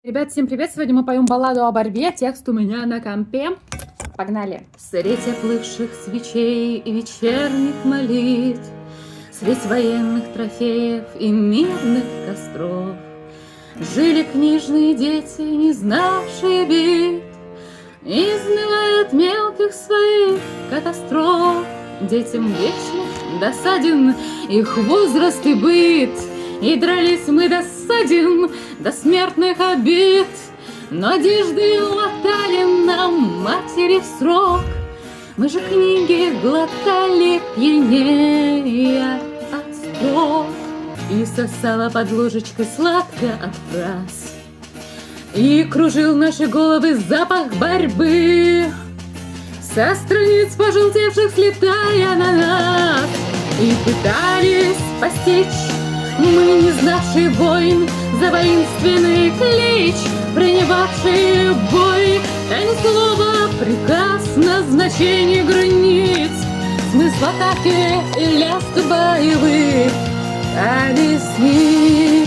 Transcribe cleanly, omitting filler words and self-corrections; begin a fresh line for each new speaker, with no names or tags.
Ребят, всем привет! Сегодня мы поем балладу о борьбе. Текст у меня на компе. Погнали! Средь оплывших свечей и вечерних молитв, средь военных трофеев и мирных костров жили книжные дети, не знавшие бед, изнывают мелких своих катастроф. Детям вечно досаден их возраст и быт, и дрались мы досаден до смертных обид. Надежды латали нам матери в срок, мы же книги глотали пьянея от строк, и сосала под ложечкой сладко от фраз, и кружил наши головы запах борьбы со страниц пожелтевших, слетая на нас. И пытались постичь мы, не знавшие войн, за воинственный клич принимавшие бой, ни слова, приказ, назначение границ, смысл атаки и лязг боевых объяснить.